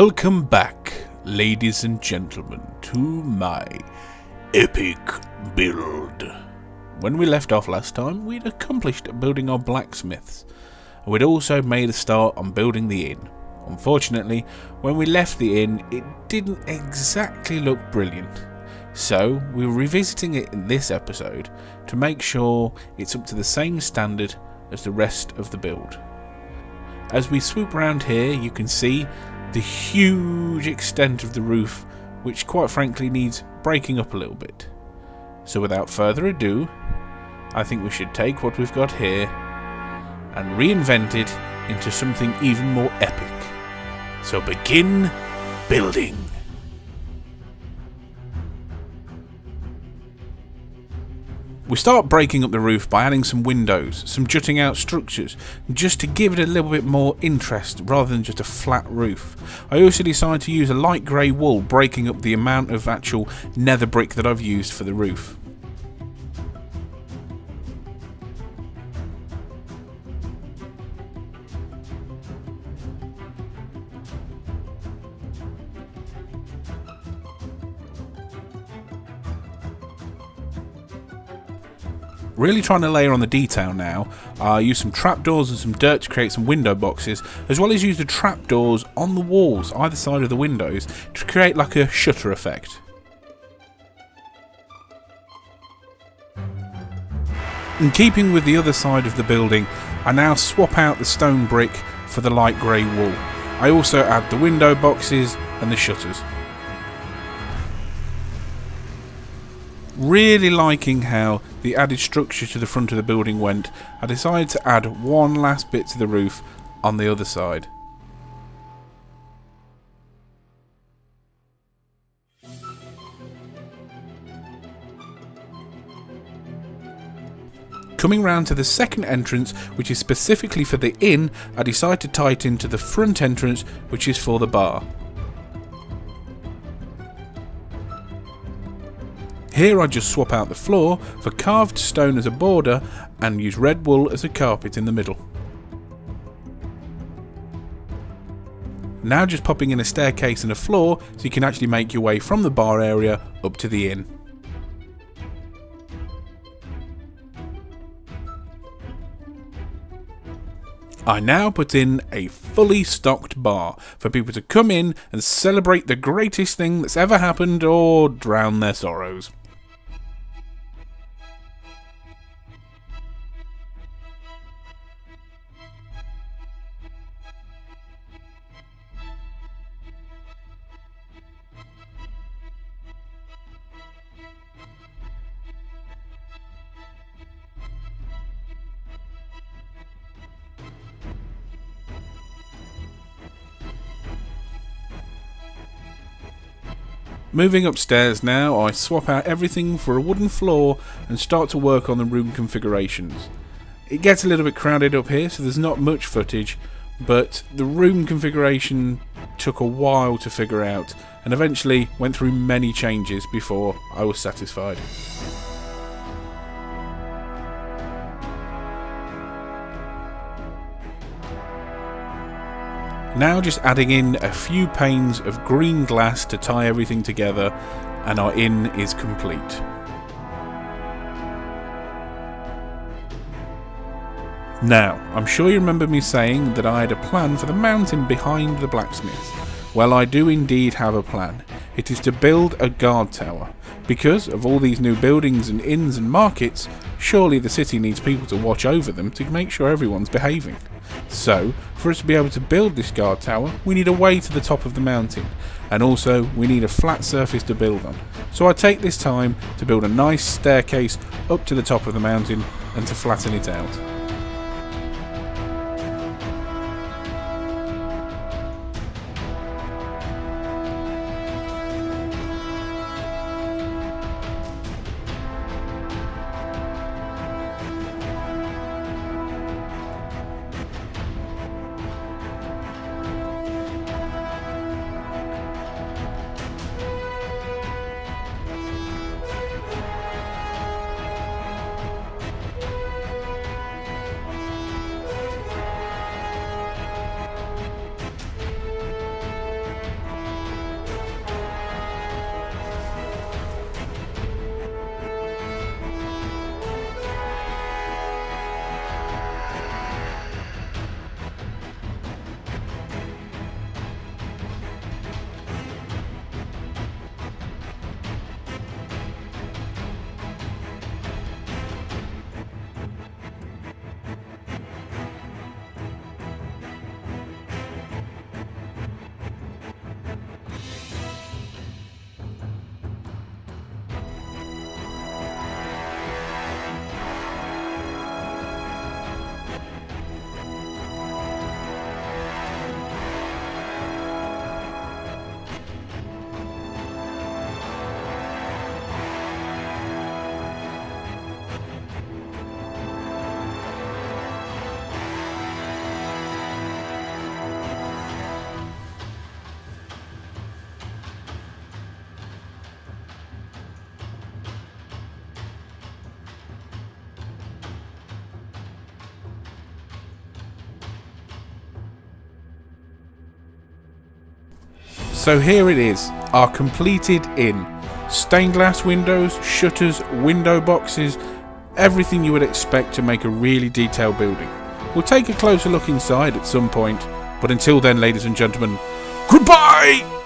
Welcome back, ladies and gentlemen, to my epic build. When we left off last time, we'd accomplished building our blacksmiths, and we'd also made a start on building the inn. Unfortunately, when we left the inn, it didn't exactly look brilliant, so we're revisiting it in this episode to make sure it's up to the same standard as the rest of the build. As we swoop around here, you can see the huge extent of the roof, which quite frankly needs breaking up a little bit. So without further ado, I think we should take what we've got here and reinvent it into something even more epic. So begin building. We start breaking up the roof by adding some windows, some jutting out structures, just to give it a little bit more interest rather than just a flat roof. I also decided to use a light grey wool, breaking up the amount of actual nether brick that I've used for the roof. Really trying to layer on the detail now. I used some trapdoors and some dirt to create some window boxes, as well as use the trapdoors on the walls either side of the windows to create like a shutter effect. In keeping with the other side of the building, I now swap out the stone brick for the light grey wool. I also add the window boxes and the shutters. Really liking how the added structure to the front of the building went, I decided to add one last bit to the roof on the other side. Coming round to the second entrance, which is specifically for the inn, I decided to tie it into the front entrance, which is for the bar. Here I just swap out the floor for carved stone as a border and use red wool as a carpet in the middle. Now just popping in a staircase and a floor so you can actually make your way from the bar area up to the inn. I now put in a fully stocked bar for people to come in and celebrate the greatest thing that's ever happened or drown their sorrows. Moving upstairs now, I swap out everything for a wooden floor and start to work on the room configurations. It gets a little bit crowded up here, so there's not much footage, but the room configuration took a while to figure out and eventually went through many changes before I was satisfied. Now just adding in a few panes of green glass to tie everything together, and our inn is complete. Now, I'm sure you remember me saying that I had a plan for the mountain behind the blacksmith. Well, I do indeed have a plan. It is to build a guard tower. Because of all these new buildings and inns and markets, surely the city needs people to watch over them to make sure everyone's behaving. So, for us to be able to build this guard tower, we need a way to the top of the mountain, and also we need a flat surface to build on. So I take this time to build a nice staircase up to the top of the mountain and to flatten it out. So here it is, our completed inn. Stained glass windows, shutters, window boxes, everything you would expect to make a really detailed building. We'll take a closer look inside at some point, but until then, ladies and gentlemen, goodbye!